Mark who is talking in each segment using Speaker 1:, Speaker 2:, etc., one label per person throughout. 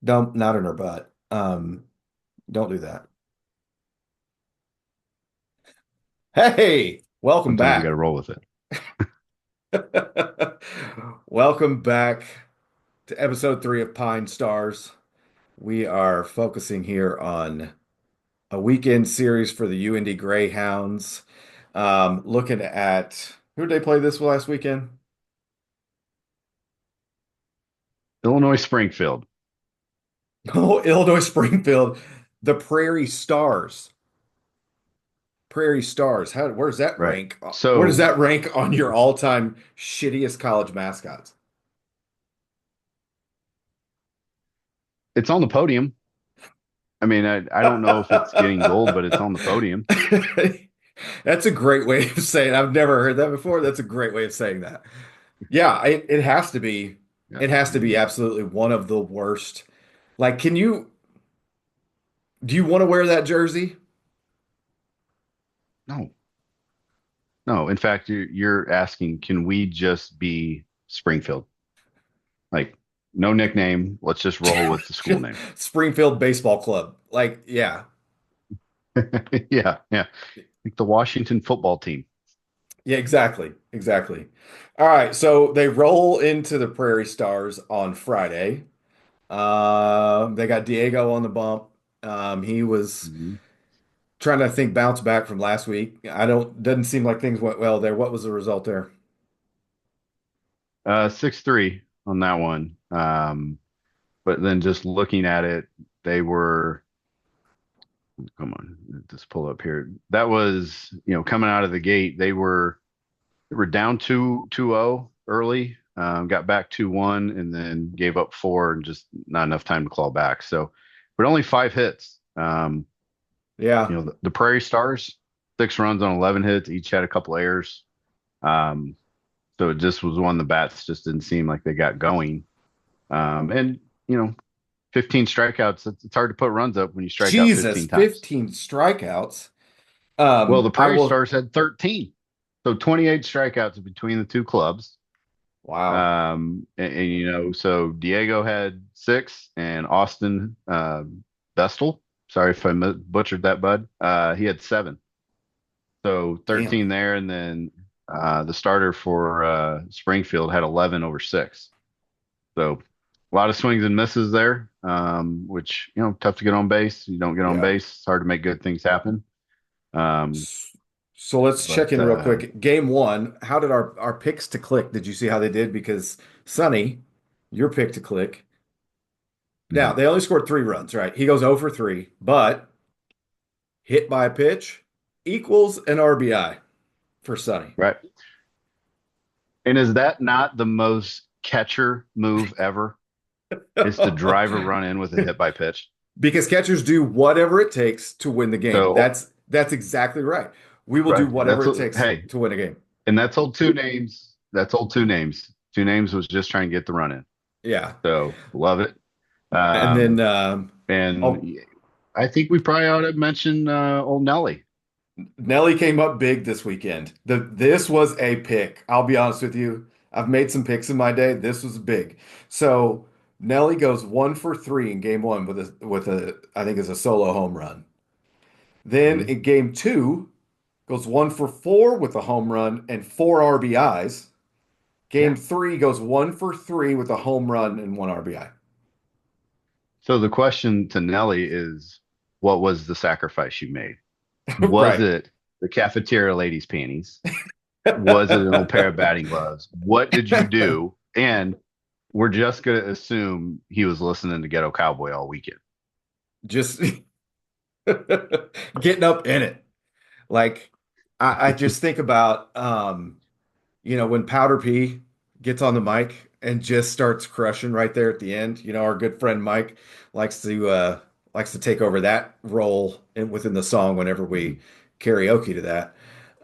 Speaker 1: Don't not in her butt. Don't do that. Hey, welcome
Speaker 2: Sometimes you got to
Speaker 1: back.
Speaker 2: roll with it.
Speaker 1: Welcome back to episode 3 of Pine Stars. We are focusing here on a weekend series for the UND Greyhounds. Looking at who did they play this last weekend?
Speaker 2: Illinois Springfield.
Speaker 1: Oh, Illinois Springfield, the Prairie Stars. Prairie Stars. Where's that
Speaker 2: Right.
Speaker 1: rank? Where does
Speaker 2: So
Speaker 1: that rank on your all-time shittiest college mascots?
Speaker 2: it's on the podium. I mean, I don't know if it's getting gold, but it's on the podium.
Speaker 1: That's a great way of saying. I've never heard that before. That's a great way of saying that. Yeah, it has to be.
Speaker 2: Yeah.
Speaker 1: It has to be absolutely one of the worst. Like, do you want to wear that jersey?
Speaker 2: No, no. In fact, you're asking, can we just be Springfield? Like, no nickname. Let's just roll with the school name.
Speaker 1: Springfield Baseball Club. Like, yeah.
Speaker 2: Yeah, yeah. Like the Washington football team.
Speaker 1: Yeah, exactly. Exactly. All right, so they roll into the Prairie Stars on Friday. They got Diego on the bump. He was
Speaker 2: Mhm.
Speaker 1: trying to think bounce back from last week. Doesn't seem like things went well there. What was the result there?
Speaker 2: 6-3 on that one. But then just looking at it, they were. Come on, just pull up here. That was, coming out of the gate, they were down 2-0 early, got back 2-1, and then gave up four and just not enough time to claw back. So, but only five hits.
Speaker 1: Yeah.
Speaker 2: The Prairie Stars, 6 runs on 11 hits, each had a couple errors. Um, so it just was one of the bats just didn't seem like they got going. And you know, 15 strikeouts. It's hard to put runs up when you strike out
Speaker 1: Jesus,
Speaker 2: 15 times.
Speaker 1: 15 strikeouts.
Speaker 2: Well, the
Speaker 1: I
Speaker 2: Prairie
Speaker 1: will.
Speaker 2: Stars had 13. So 28 strikeouts between the two clubs.
Speaker 1: Wow.
Speaker 2: So Diego had six, and Austin Vestal, sorry if I butchered that, bud. He had seven. So
Speaker 1: Damn.
Speaker 2: 13 there, and then the starter for Springfield had 11 over six. So a lot of swings and misses there, which tough to get on base. You don't get on
Speaker 1: Yeah.
Speaker 2: base, it's hard to make good things happen. Um,
Speaker 1: So let's check
Speaker 2: but
Speaker 1: in real quick. Game one, how did our picks to click? Did you see how they did? Because Sonny, your pick to click. Now,
Speaker 2: mhm,
Speaker 1: they only scored 3 runs, right? He goes 0 for 3, but hit by a pitch equals an RBI for Sonny.
Speaker 2: right. And is that not the most catcher move ever? Is to drive a run in with a hit by pitch.
Speaker 1: Because catchers do whatever it takes to win the game.
Speaker 2: So,
Speaker 1: That's exactly right. We will do
Speaker 2: right.
Speaker 1: whatever it takes
Speaker 2: Hey,
Speaker 1: to win a game.
Speaker 2: and that's old two names. That's old two names. Two names was just trying to get the run in.
Speaker 1: Yeah.
Speaker 2: So love it.
Speaker 1: And then
Speaker 2: Um, and
Speaker 1: oh,
Speaker 2: I think we probably ought to mention old Nelly.
Speaker 1: Nelly came up big this weekend. This was a pick. I'll be honest with you. I've made some picks in my day. This was big. So Nelly goes 1 for 3 in game one with a I think is a solo home run. Then
Speaker 2: Mhm.
Speaker 1: in game two, goes 1 for 4 with a home run and 4 RBIs.
Speaker 2: Yeah.
Speaker 1: Game three goes 1 for 3 with a home run and 1 RBI.
Speaker 2: So the question to Nelly is, what was the sacrifice you made? Was
Speaker 1: Right.
Speaker 2: it the cafeteria lady's panties? Was it an old pair of batting gloves? What did you do? And we're just going to assume he was listening to Ghetto Cowboy all weekend.
Speaker 1: Just getting up in it. Like I just think about when Powder P gets on the mic and just starts crushing right there at the end. Our good friend Mike likes to uh likes to take over that role within the song whenever we
Speaker 2: Mhm.
Speaker 1: karaoke to that.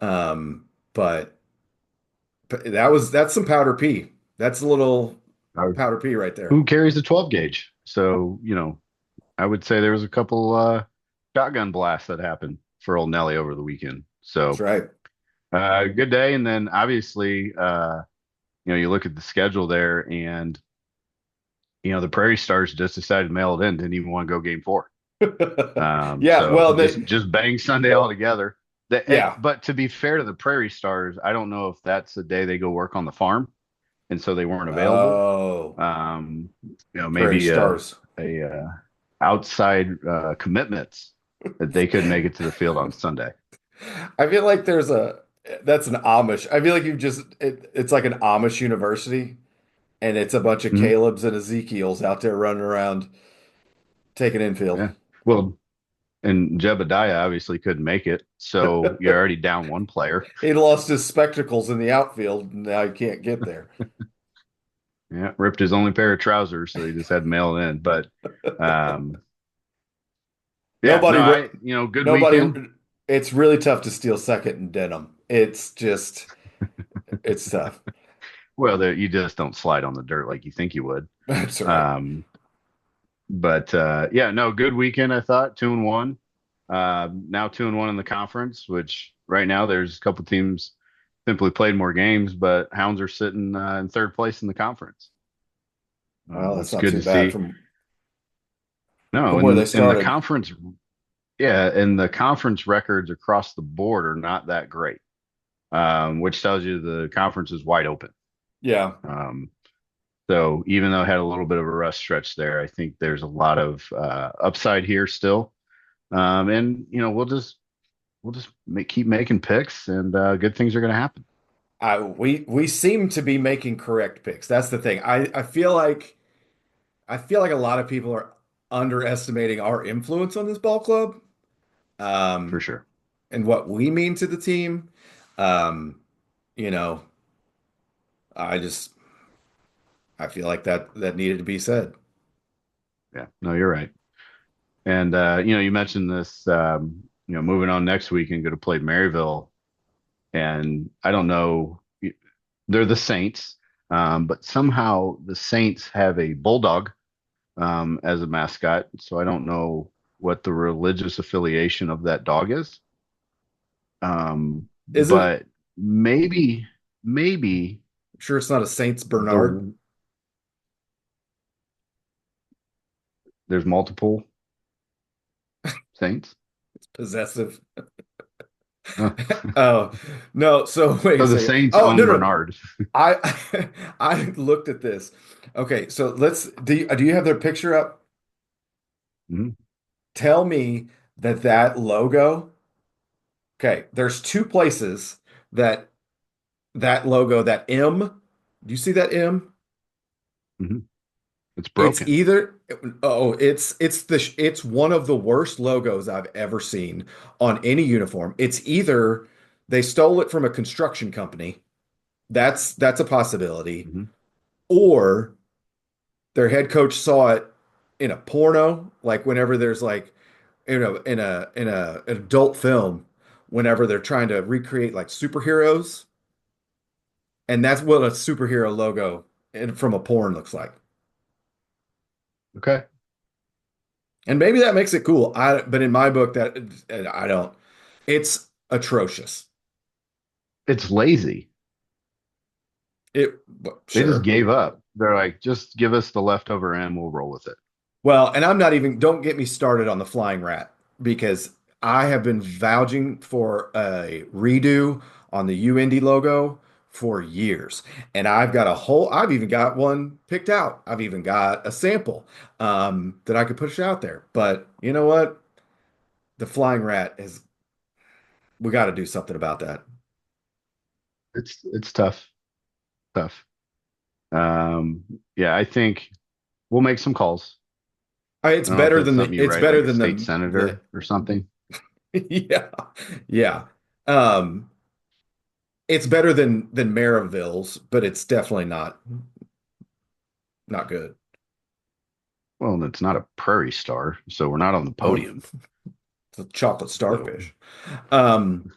Speaker 1: Um, but, but that's some Powder P. That's a little
Speaker 2: Or
Speaker 1: Powder P right there.
Speaker 2: who carries the 12 gauge? So, I would say there was a couple shotgun blasts that happened for old Nelly over the weekend.
Speaker 1: That's
Speaker 2: So,
Speaker 1: right.
Speaker 2: good day. And then obviously, you look at the schedule there, and the Prairie Stars just decided to mail it in, didn't even want to go game four.
Speaker 1: Yeah,
Speaker 2: So
Speaker 1: well,
Speaker 2: just bang Sunday all together.
Speaker 1: yeah.
Speaker 2: But to be fair to the Prairie Stars, I don't know if that's the day they go work on the farm, and so they weren't available.
Speaker 1: Oh, Prairie
Speaker 2: Maybe
Speaker 1: Stars.
Speaker 2: a outside commitments that they could make it to the field on Sunday.
Speaker 1: I feel like that's an Amish. I feel like it's like an Amish university, and it's a bunch of
Speaker 2: Mhm.
Speaker 1: Caleb's and Ezekiel's out there running around taking infield.
Speaker 2: Yeah. Well, and Jebediah obviously couldn't make it, so you're already down one player.
Speaker 1: He lost his spectacles in the outfield, and now he can't get there.
Speaker 2: Yeah, ripped his only pair of trousers, so he just had to mail it in. But um, yeah, no,
Speaker 1: Nobody,
Speaker 2: good
Speaker 1: nobody.
Speaker 2: weekend.
Speaker 1: It's really tough to steal second in denim. It's tough.
Speaker 2: Well, you just don't slide on the dirt like you think you would.
Speaker 1: That's right.
Speaker 2: Um, but yeah, no, good weekend. I thought 2-1. Now 2-1 in the conference, which right now there's a couple teams simply played more games, but Hounds are sitting in third place in the conference.
Speaker 1: Well, that's
Speaker 2: It's
Speaker 1: not
Speaker 2: good
Speaker 1: too
Speaker 2: to
Speaker 1: bad
Speaker 2: see.
Speaker 1: from
Speaker 2: No,
Speaker 1: where they
Speaker 2: in the
Speaker 1: started.
Speaker 2: conference, yeah, and the conference records across the board are not that great, which tells you the conference is wide open.
Speaker 1: Yeah.
Speaker 2: Um, so even though it had a little bit of a rough stretch there, I think there's a lot of upside here still. And we'll just keep making picks, and good things are going to happen
Speaker 1: We seem to be making correct picks. That's the thing. I feel like a lot of people are underestimating our influence on this ball club,
Speaker 2: for
Speaker 1: um,
Speaker 2: sure.
Speaker 1: and what we mean to the team. Um, you know, I just I feel like that needed to be said.
Speaker 2: Yeah, no, you're right. And you mentioned this, moving on next week and going to play Maryville, and I don't know, they're the Saints, but somehow the Saints have a bulldog as a mascot, so I don't know what the religious affiliation of that dog is.
Speaker 1: Is it?
Speaker 2: But maybe
Speaker 1: Sure, it's not a Saints Bernard.
Speaker 2: the there's multiple Saints.
Speaker 1: It's possessive.
Speaker 2: Oh,
Speaker 1: Oh no. So wait a
Speaker 2: so the
Speaker 1: second.
Speaker 2: Saints
Speaker 1: Oh no
Speaker 2: own
Speaker 1: no.
Speaker 2: Bernard.
Speaker 1: I I looked at this. Okay, so do you have their picture up?
Speaker 2: Mhm,
Speaker 1: Tell me that logo. Okay, there's two places that that logo, that M. Do you see that M?
Speaker 2: mhm. It's
Speaker 1: It's
Speaker 2: broken.
Speaker 1: either it's one of the worst logos I've ever seen on any uniform. It's either they stole it from a construction company. That's a possibility.
Speaker 2: Mhm.
Speaker 1: Or their head coach saw it in a porno, like whenever there's like in a an adult film, whenever they're trying to recreate like superheroes, and that's what a superhero logo from a porn looks like.
Speaker 2: Okay.
Speaker 1: And maybe that makes it cool. But in my book, that I don't. It's atrocious.
Speaker 2: It's lazy. They just
Speaker 1: Sure.
Speaker 2: gave up. They're like, just give us the leftover and we'll roll with it.
Speaker 1: Well, and I'm not even, don't get me started on the flying rat because I have been vouching for a redo on the UIndy logo for years. And I've even got one picked out. I've even got a sample that I could push out there. But you know what? The flying rat we got to do something about that.
Speaker 2: It's tough, tough. Um, yeah, I think we'll make some calls.
Speaker 1: It's
Speaker 2: I don't know if
Speaker 1: better
Speaker 2: that's
Speaker 1: than
Speaker 2: something you
Speaker 1: it's
Speaker 2: write
Speaker 1: better
Speaker 2: like a
Speaker 1: than
Speaker 2: state
Speaker 1: the
Speaker 2: senator or something.
Speaker 1: yeah. Yeah. Um, it's better than Maryville's, but it's definitely not good.
Speaker 2: Well, and it's not a Prairie Star, so we're not on the
Speaker 1: Oh,
Speaker 2: podium.
Speaker 1: it's a chocolate
Speaker 2: So
Speaker 1: starfish. Um,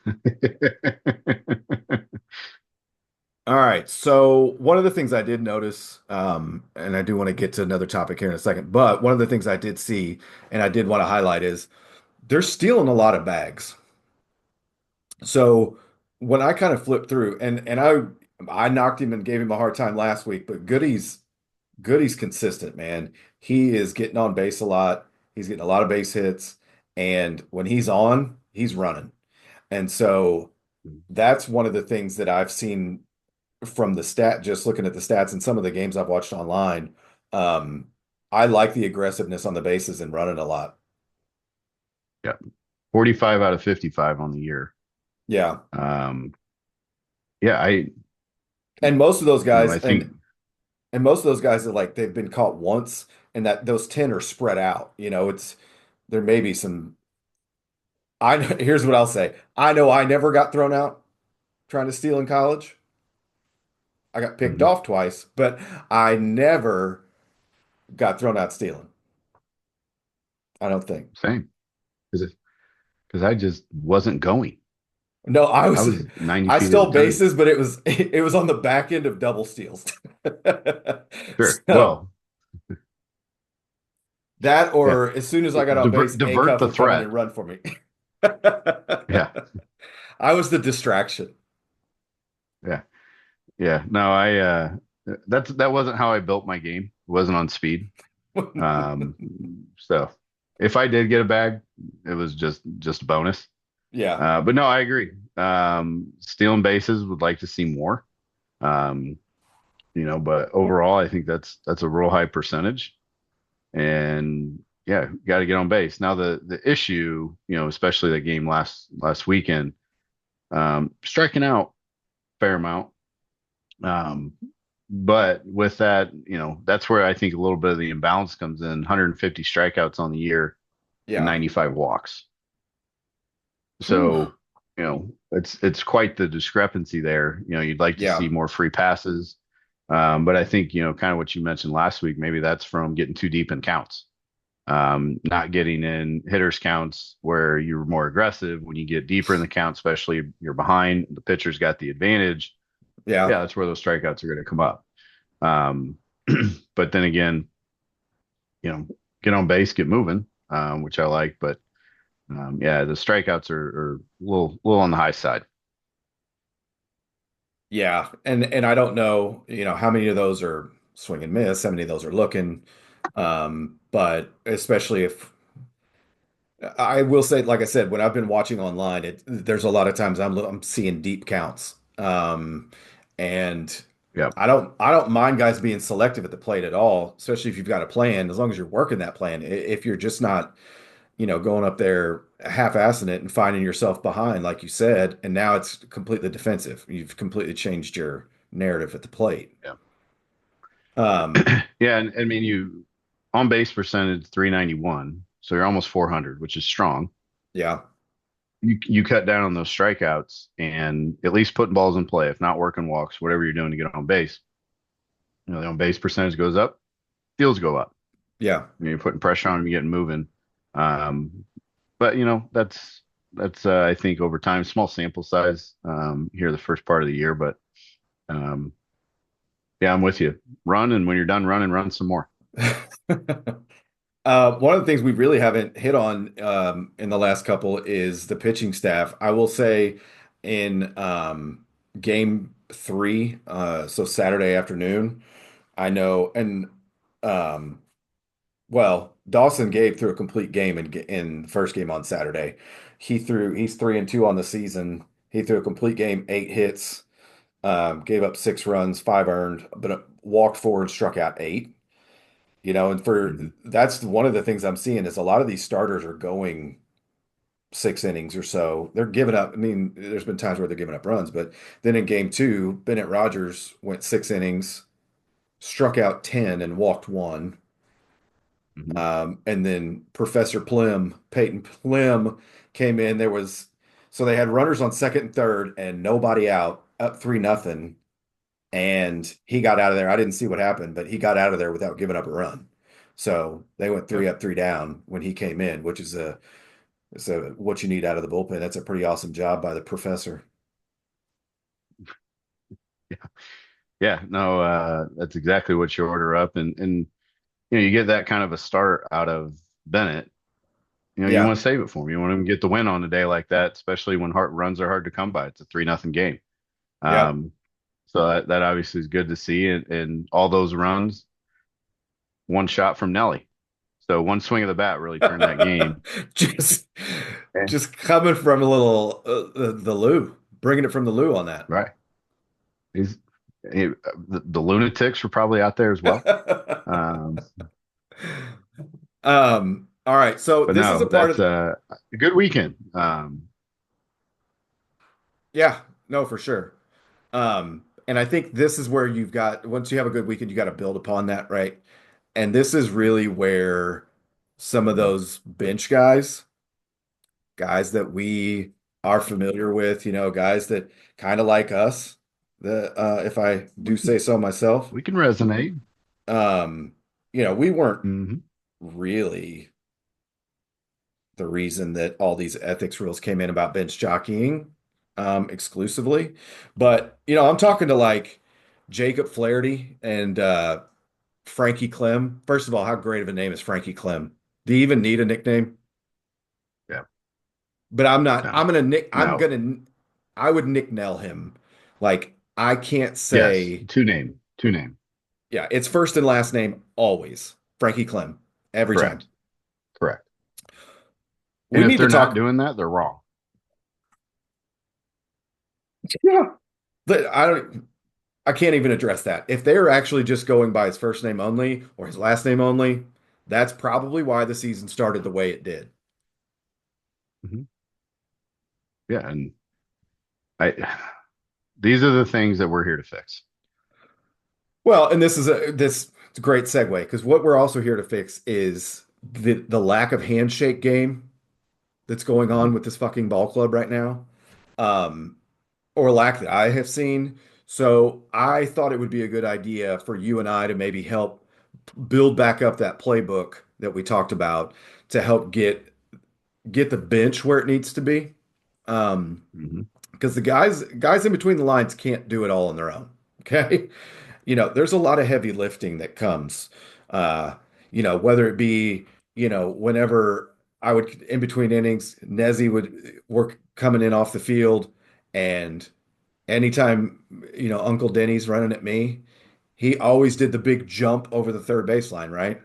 Speaker 1: all right. So one of the things I did notice, and I do want to get to another topic here in a second, but one of the things I did see and I did want to highlight is they're stealing a lot of bags. So when I kind of flipped through, and I knocked him and gave him a hard time last week, but Goody's Goody's consistent, man. He is getting on base a lot. He's getting a lot of base hits, and when he's on, he's running. And so that's one of the things that I've seen from the stat, just looking at the stats and some of the games I've watched online. Um, I like the aggressiveness on the bases and running a lot.
Speaker 2: Yeah. 45 out of 55 on the year.
Speaker 1: Yeah.
Speaker 2: Um, yeah,
Speaker 1: And most of those guys,
Speaker 2: I think,
Speaker 1: and most of those guys are like they've been caught once, and that those 10 are spread out. It's there may be some. Here's what I'll say. I know I never got thrown out trying to steal in college. I got picked
Speaker 2: Mhm,
Speaker 1: off twice, but I never got thrown out stealing. I don't think.
Speaker 2: same because I just wasn't going.
Speaker 1: No,
Speaker 2: I was 90
Speaker 1: I
Speaker 2: feet at a
Speaker 1: stole
Speaker 2: time.
Speaker 1: bases, but it was on the back end of double steals.
Speaker 2: Sure.
Speaker 1: So
Speaker 2: Well,
Speaker 1: that,
Speaker 2: yeah.
Speaker 1: or as soon as I got on base, A
Speaker 2: Divert
Speaker 1: Cup
Speaker 2: the
Speaker 1: would come in
Speaker 2: threat.
Speaker 1: and run for me.
Speaker 2: Yeah.
Speaker 1: I was the distraction.
Speaker 2: Yeah. Yeah. No, that wasn't how I built my game. It wasn't on speed. Um, so if I did get a bag, it was just a bonus.
Speaker 1: Yeah.
Speaker 2: But no, I agree. Stealing bases would like to see more. Um, but overall, I think that's a real high percentage. And yeah, got to get on base. Now the issue, especially the game last weekend, striking out fair amount. Um, but with that, that's where I think a little bit of the imbalance comes in. 150 strikeouts on the year and
Speaker 1: Yeah.
Speaker 2: 95 walks.
Speaker 1: Whew.
Speaker 2: So, it's quite the discrepancy there. You'd like to see
Speaker 1: Yeah.
Speaker 2: more free passes. But I think, kind of what you mentioned last week, maybe that's from getting too deep in counts. Not getting in hitters counts where you're more aggressive when you get deeper in the count, especially you're behind, the pitcher's got the advantage.
Speaker 1: Yeah.
Speaker 2: Yeah, that's where those strikeouts are going to come up. Um, but then again, get on base, get moving, which I like. But yeah, the strikeouts are a little on the high side.
Speaker 1: Yeah. And I don't know, how many of those are swing and miss, how many of those are looking. But especially if I will say, like I said, when I've been watching online, there's a lot of times I'm seeing deep counts. And
Speaker 2: Yeah,
Speaker 1: I don't mind guys being selective at the plate at all, especially if you've got a plan, as long as you're working that plan. If you're just not, going up there half-assing it and finding yourself behind, like you said, and now it's completely defensive. You've completely changed your narrative at the plate.
Speaker 2: yeah,
Speaker 1: Um,
Speaker 2: yeah. And I mean, you on base percentage 391, so you're almost 400, which is strong.
Speaker 1: yeah,
Speaker 2: You cut down on those strikeouts and at least putting balls in play, if not working walks, whatever you're doing to get on base. The on base percentage goes up, fields go up.
Speaker 1: yeah.
Speaker 2: You're putting pressure on them, you're getting moving. Um, but that's I think over time, small sample size here the first part of the year, but um, yeah, I'm with you. Run, and when you're done running, run some more.
Speaker 1: One of the things we really haven't hit on in the last couple is the pitching staff. I will say in game three, so Saturday afternoon, I know, and um, well, Dawson Gabe threw a complete game in the first game on Saturday. He's 3-2 on the season. He threw a complete game, 8 hits, gave up 6 runs, 5 earned, but walked four and struck out 8. And for
Speaker 2: Mhm.
Speaker 1: that's one of the things I'm seeing is a lot of these starters are going 6 innings or so. They're giving up. I mean, there's been times where they're giving up runs, but then in game two, Bennett Rogers went 6 innings, struck out 10 and walked one.
Speaker 2: Mhm.
Speaker 1: And then Professor Plim, Peyton Plim came in. So they had runners on second and third and nobody out, up 3-0. And he got out of there. I didn't see what happened, but he got out of there without giving up a run. So they went
Speaker 2: Yep.
Speaker 1: three up, three down when he came in, which is what you need out of the bullpen. That's a pretty awesome job by the professor.
Speaker 2: Yeah. Yeah. No, that's exactly what you order up, and you get that kind of a start out of Bennett. You
Speaker 1: Yeah,
Speaker 2: want to save it for him. You want him to get the win on a day like that, especially when hard runs are hard to come by. It's a 3-0 game.
Speaker 1: yeah,
Speaker 2: Um, so that obviously is good to see, and all those runs. one shot from Nelly. So one swing of the bat really turned that game.
Speaker 1: Just
Speaker 2: Okay.
Speaker 1: just coming from a little the loo, bringing it from the loo on that.
Speaker 2: Right. He's the lunatics were probably out there as well. Um,
Speaker 1: All right. So
Speaker 2: but
Speaker 1: this is a
Speaker 2: no,
Speaker 1: part
Speaker 2: that's
Speaker 1: of
Speaker 2: a good weekend.
Speaker 1: yeah, no, for sure. And I think this is where you've got once you have a good weekend, you got to build upon that, right? And this is really where some of those bench guys that we are familiar with, guys that kind of like us, if I
Speaker 2: we
Speaker 1: do
Speaker 2: can
Speaker 1: say so myself,
Speaker 2: we can resonate.
Speaker 1: um, we weren't
Speaker 2: Hmm.
Speaker 1: really the reason that all these ethics rules came in about bench jockeying, exclusively. But, I'm talking to like Jacob Flaherty and Frankie Clem. First of all, how great of a name is Frankie Clem? Do you even need a nickname?
Speaker 2: Yeah.
Speaker 1: But I'm not,
Speaker 2: No. No.
Speaker 1: I would Nick Nell him. Like, I can't
Speaker 2: Yes.
Speaker 1: say,
Speaker 2: Two name. Two name.
Speaker 1: yeah, it's first and last name always. Frankie Clem, every time.
Speaker 2: Correct. Correct. And
Speaker 1: We
Speaker 2: if
Speaker 1: need to
Speaker 2: they're not
Speaker 1: talk.
Speaker 2: doing that, they're wrong.
Speaker 1: Yeah. But I can't even address that. If they're actually just going by his first name only or his last name only, that's probably why the season started the way it did.
Speaker 2: Hmm. Yeah. And I these are the things that we're here to fix.
Speaker 1: Well, and this is a great segue because what we're also here to fix is the lack of handshake game that's going on
Speaker 2: Mhm.
Speaker 1: with this fucking ball club right now, um, or lack that I have seen. So I thought it would be a good idea for you and I to maybe help build back up that playbook that we talked about to help get the bench where it needs to be. Um,
Speaker 2: Mhm.
Speaker 1: because the guys in between the lines can't do it all on their own. Okay. There's a lot of heavy lifting that comes, uh, whether it be, whenever I would in between innings, Nezzy would work coming in off the field, and anytime, Uncle Denny's running at me, he always did the big jump over the third baseline, right?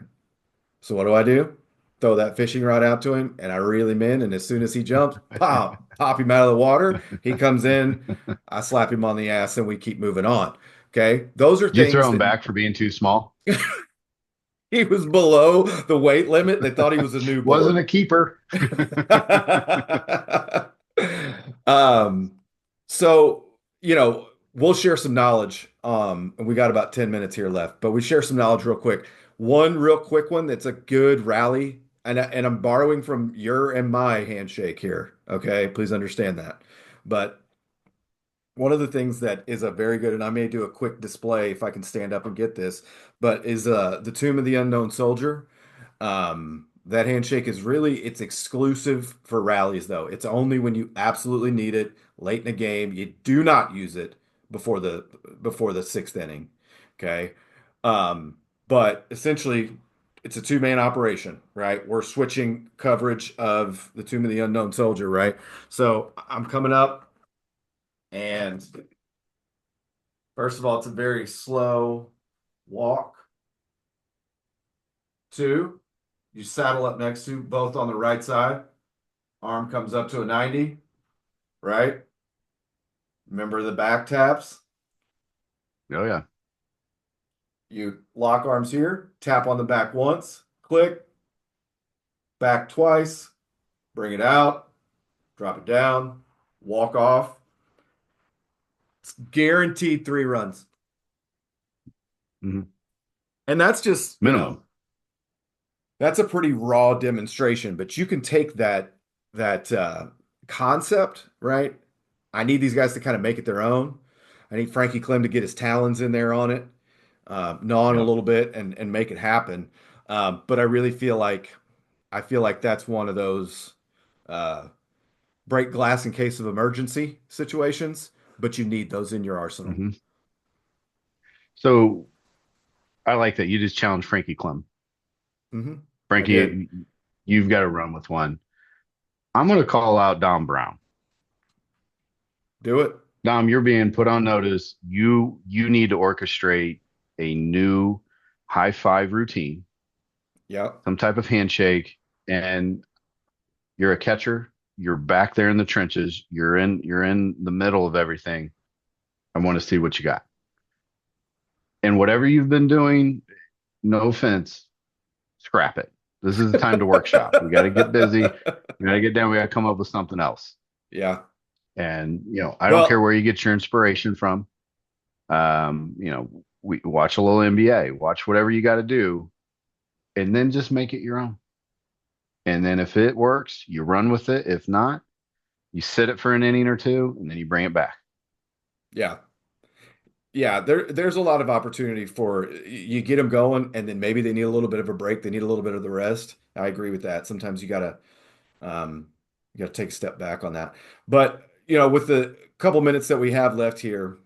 Speaker 1: So what do I do? Throw that fishing rod out to him, and I reel him in. And as soon as he jumps, pop him out of the water. He comes in, I slap him on the ass, and we keep moving on. Okay, those are
Speaker 2: Did you throw
Speaker 1: things
Speaker 2: him
Speaker 1: that
Speaker 2: back for being too small?
Speaker 1: he was below the weight limit. They thought he was a
Speaker 2: Wasn't
Speaker 1: newborn.
Speaker 2: a keeper.
Speaker 1: Um, so, we'll share some knowledge. And we got about 10 minutes here left, but we share some knowledge real quick. One real quick one that's a good rally, and I'm borrowing from your and my handshake here. Okay, please understand that. But one of the things that is a very good, and I may do a quick display if I can stand up and get this, but is the Tomb of the Unknown Soldier. That handshake is it's exclusive for rallies though. It's only when you absolutely need it late in a game. You do not use it before the sixth inning. Okay. But essentially it's a two-man operation, right? We're switching coverage of the Tomb of the Unknown Soldier, right? So I'm coming up, and first of all, it's a very slow walk. Two, you saddle up next to both on the right side. Arm comes up to a 90, right? Remember the back taps?
Speaker 2: Oh yeah.
Speaker 1: You lock arms here, tap on the back once, click, back twice, bring it out, drop it down, walk off. It's guaranteed 3 runs.
Speaker 2: Hmm.
Speaker 1: And that's just,
Speaker 2: Minimum.
Speaker 1: that's a pretty raw demonstration, but you can take that concept, right? I need these guys to kind of make it their own. I need Frankie Clem to get his talons in there on it, gnaw on a
Speaker 2: Yep.
Speaker 1: little bit and make it happen. But I feel like that's one of those uh, break glass in case of emergency situations, but you need those in your arsenal.
Speaker 2: Hmm. So I like that you just challenged Frankie Clem.
Speaker 1: I did.
Speaker 2: Frankie, you've got to run with one. I'm going to call out Dom Brown.
Speaker 1: Do it.
Speaker 2: Dom, you're being put on notice. You need to orchestrate a new high five routine.
Speaker 1: Yep.
Speaker 2: some type of handshake, and you're a catcher. You're back there in the trenches. You're in the middle of everything. I want to see what you got. And whatever you've been doing, no offense, scrap it. This is the time to workshop. We got to get busy. We got to get down. We got to come up with something else.
Speaker 1: Yeah.
Speaker 2: And I don't care
Speaker 1: Well,
Speaker 2: where you get your inspiration from. We watch a little NBA, watch whatever you got to do, and then just make it your own. And then if it works, you run with it. If not, you sit it for an inning or two, and then you bring it back.
Speaker 1: yeah. Yeah, there's a lot of opportunity for you get them going, and then maybe they need a little bit of a break. They need a little bit of the rest. I agree with that. Sometimes um, you gotta take a step back on that. But with the couple minutes that we have left here,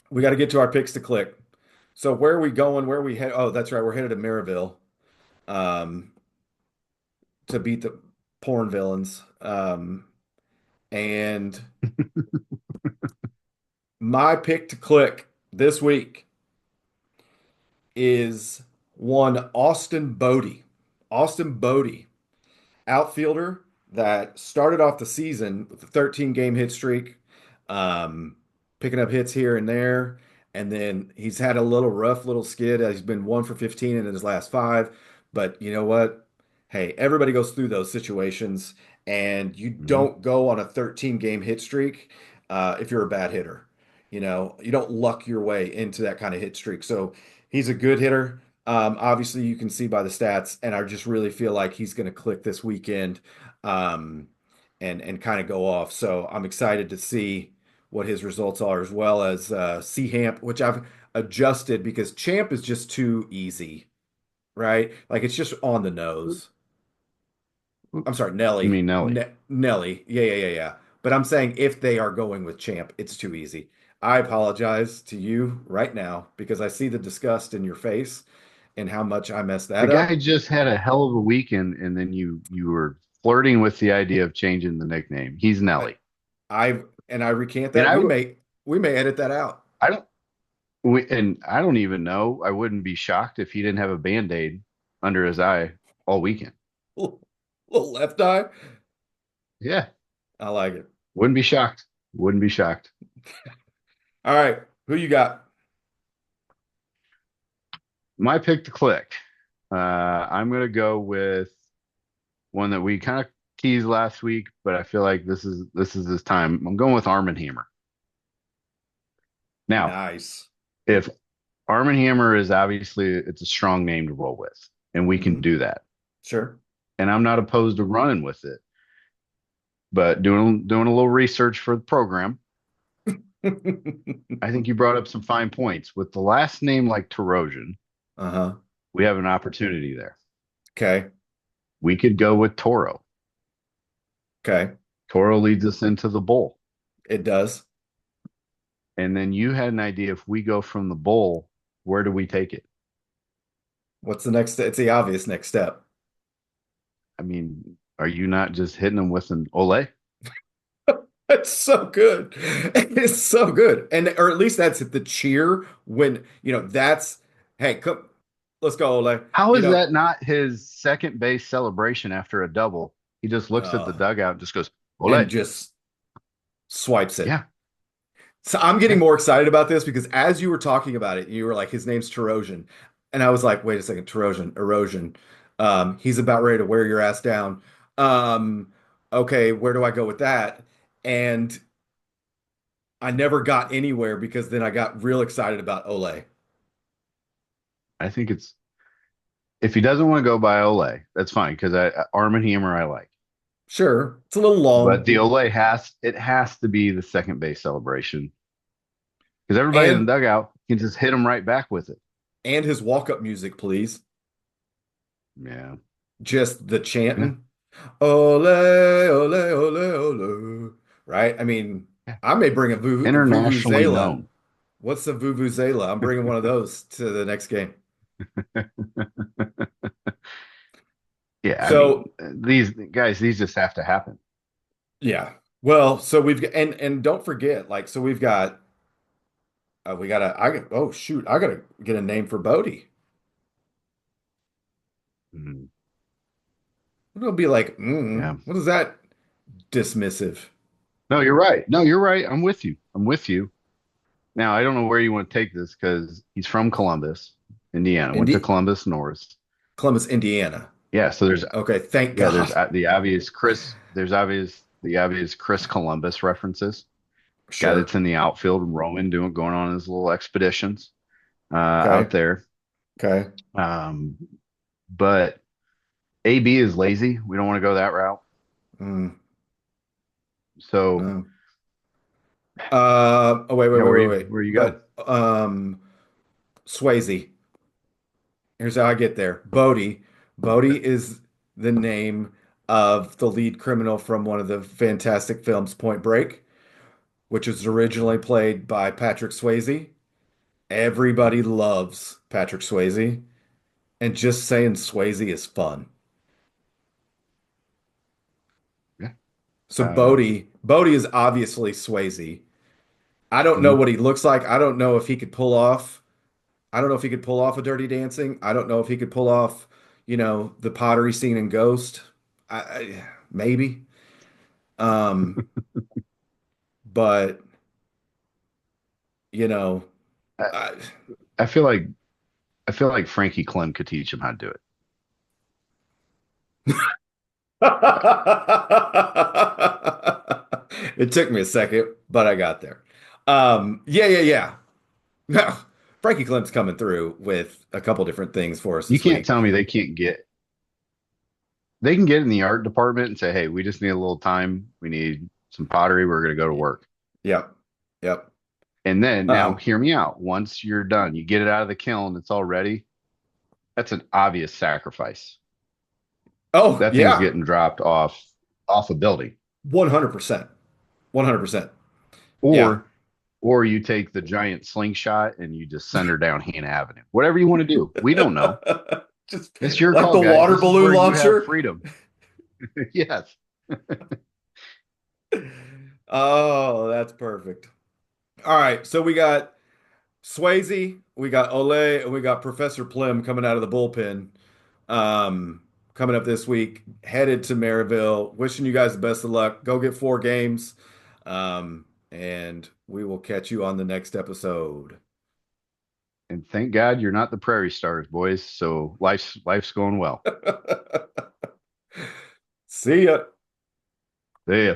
Speaker 1: we got to get to our picks to click. So where are we going? Where are we head? Oh, that's right. We're headed to Maryville, um, to beat the porn villains. And my pick to click this week is one Austin Bodie. Austin Bodie, outfielder that started off the season with a 13 game hit streak, um, picking up hits here and there. And then he's had a little rough little skid. He's been 1 for 15 in his last five. But you know what? Hey, everybody goes through those situations, and you
Speaker 2: Mhm.
Speaker 1: don't go on a 13 game hit streak if you're a bad hitter. You don't luck your way into that kind of hit streak. So he's a good hitter. Obviously, you can see by the stats, and I just really feel like he's going to click this weekend, um, and kind of go off. So I'm excited to see what his results are, as well as C-Hamp, which I've adjusted because Champ is just too easy, right? Like it's just on the nose. I'm sorry,
Speaker 2: You
Speaker 1: Nelly.
Speaker 2: mean Nelly?
Speaker 1: Nelly. Yeah, yeah, yeah, yeah. But I'm saying if they are going with Champ, it's too easy. I apologize to you right now because I see the disgust in your face and how much I messed
Speaker 2: The
Speaker 1: that
Speaker 2: guy
Speaker 1: up.
Speaker 2: just had a hell of a weekend, and then you were flirting with the idea of changing the nickname. He's
Speaker 1: I,
Speaker 2: Nelly.
Speaker 1: I recant
Speaker 2: And
Speaker 1: that. We may edit that out.
Speaker 2: I don't, I don't even know. I wouldn't be shocked if he didn't have a Band-Aid under his eye all weekend.
Speaker 1: Little left eye.
Speaker 2: Yeah,
Speaker 1: I like it.
Speaker 2: wouldn't be shocked. Wouldn't be shocked.
Speaker 1: All right, who you got?
Speaker 2: My pick to click. I'm gonna go with one that we kind of teased last week, but I feel like this is his time. I'm going with Arm & Hammer. Now,
Speaker 1: Nice.
Speaker 2: if Arm & Hammer is obviously it's a strong name to roll with, and we can
Speaker 1: Hmm.
Speaker 2: do that.
Speaker 1: Sure.
Speaker 2: And I'm not opposed to running with it, but doing a little research for the program, I think you brought up some fine points. With the last name like Tarosian,
Speaker 1: Uh-huh.
Speaker 2: we have an opportunity there.
Speaker 1: Okay.
Speaker 2: We could go with Toro.
Speaker 1: Okay.
Speaker 2: Toro leads us into the bowl.
Speaker 1: It does.
Speaker 2: And then you had an idea if we go from the bowl, where do we take it?
Speaker 1: What's the next step? It's the obvious next step.
Speaker 2: I mean, are you not just hitting them with an Ole?
Speaker 1: It's so good. It's so good. And or at least that's the cheer when, that's hey, come, let's go, Ole.
Speaker 2: How
Speaker 1: You
Speaker 2: is
Speaker 1: know,
Speaker 2: that not his second base celebration after a double? He just looks at the
Speaker 1: uh,
Speaker 2: dugout and just goes,
Speaker 1: and
Speaker 2: Ole.
Speaker 1: just swipes it.
Speaker 2: Yeah,
Speaker 1: So I'm getting
Speaker 2: yeah.
Speaker 1: more excited about this because as you were talking about it, you were like, his name's Tarosian. And I was like, wait a second, Tarosian, erosion. He's about ready to wear your ass down. Um, okay, where do I go with that? And I never got anywhere because then I got real excited about Ole.
Speaker 2: I think it's if he doesn't want to go by Ole, that's fine because Arm & Hammer I like.
Speaker 1: Sure, it's a little
Speaker 2: But
Speaker 1: long.
Speaker 2: the Ole has to be the second base celebration because everybody in the
Speaker 1: And
Speaker 2: dugout can just hit him right back with it.
Speaker 1: his walk-up music, please.
Speaker 2: Yeah.
Speaker 1: Just the
Speaker 2: Yeah.
Speaker 1: chanting. Ole, ole, ole, ole. Right? I mean,
Speaker 2: Yeah.
Speaker 1: I may bring a
Speaker 2: Internationally
Speaker 1: vuvuzela.
Speaker 2: known.
Speaker 1: What's the vuvuzela? I'm bringing one of those to the next game.
Speaker 2: Yeah, I mean,
Speaker 1: So,
Speaker 2: these guys, these just have to happen.
Speaker 1: yeah. Well, so we've got, and don't forget, like, so we've got we gotta I oh shoot, I gotta get a name for Bodie.
Speaker 2: Mm,
Speaker 1: It'll be like,
Speaker 2: yeah.
Speaker 1: what is that? Dismissive.
Speaker 2: No, you're right. No, you're right. I'm with you. I'm with you. Now, I don't know where you want to take this because he's from Columbus, Indiana. Went to
Speaker 1: Indi
Speaker 2: Columbus Norris.
Speaker 1: Columbus, Indiana.
Speaker 2: Yeah, so there's
Speaker 1: Okay, thank
Speaker 2: yeah, there's
Speaker 1: God.
Speaker 2: the obvious Chris. There's the obvious Chris Columbus references. Guy
Speaker 1: Sure.
Speaker 2: that's in the outfield roaming, going on his little expeditions out
Speaker 1: Okay.
Speaker 2: there.
Speaker 1: Okay.
Speaker 2: Um, but AB is lazy. We don't want to go that route.
Speaker 1: Mm,
Speaker 2: So
Speaker 1: no. Oh, wait, wait,
Speaker 2: yeah,
Speaker 1: wait, wait, wait.
Speaker 2: where you go?
Speaker 1: But Swayze. Here's how I get there. Bodie. Bodie is the name of the lead criminal from one of the fantastic films, Point Break, which was originally played by Patrick Swayze. Everybody loves Patrick Swayze, and just saying Swayze is fun.
Speaker 2: Yeah.
Speaker 1: So
Speaker 2: Uh,
Speaker 1: Bodie is obviously Swayze. I don't know
Speaker 2: mhm.
Speaker 1: what he looks like. I don't know if he could pull off a Dirty Dancing. I don't know if he could pull off, the pottery scene in Ghost. Maybe. Um, but you know,
Speaker 2: I,
Speaker 1: I,
Speaker 2: I feel like Frankie Clem could teach him how to do it.
Speaker 1: it took me a second, but I got there. Yeah, yeah, yeah. No, Frankie Clem's coming through with a couple different things for us
Speaker 2: You
Speaker 1: this
Speaker 2: can't
Speaker 1: week.
Speaker 2: tell me they can get in the art department and say, "Hey, we just need a little time. We need some pottery. We're going to go to work."
Speaker 1: Yep, yep.
Speaker 2: And then now
Speaker 1: Uh-oh.
Speaker 2: hear me out. Once you're done, you get it out of the kiln, it's all ready. That's an obvious sacrifice.
Speaker 1: Oh,
Speaker 2: That thing's
Speaker 1: yeah.
Speaker 2: getting dropped off a building.
Speaker 1: 100%. 100%. Yeah.
Speaker 2: Or you take the giant slingshot and you just send her down Hannah Avenue. Whatever you want to do. We don't know.
Speaker 1: Just
Speaker 2: It's your
Speaker 1: like
Speaker 2: call,
Speaker 1: the
Speaker 2: guys.
Speaker 1: water
Speaker 2: This is
Speaker 1: balloon
Speaker 2: where you have
Speaker 1: launcher.
Speaker 2: freedom. Yes.
Speaker 1: Oh, that's perfect. All right, so we got Swayze, we got Olay, and we got Professor Plym coming out of the bullpen. Coming up this week, headed to Maryville. Wishing you guys the best of luck. Go get 4 games. And we will catch you on the next episode.
Speaker 2: And thank God you're not the Prairie Stars, boys. So life's going well.
Speaker 1: See ya.
Speaker 2: See ya.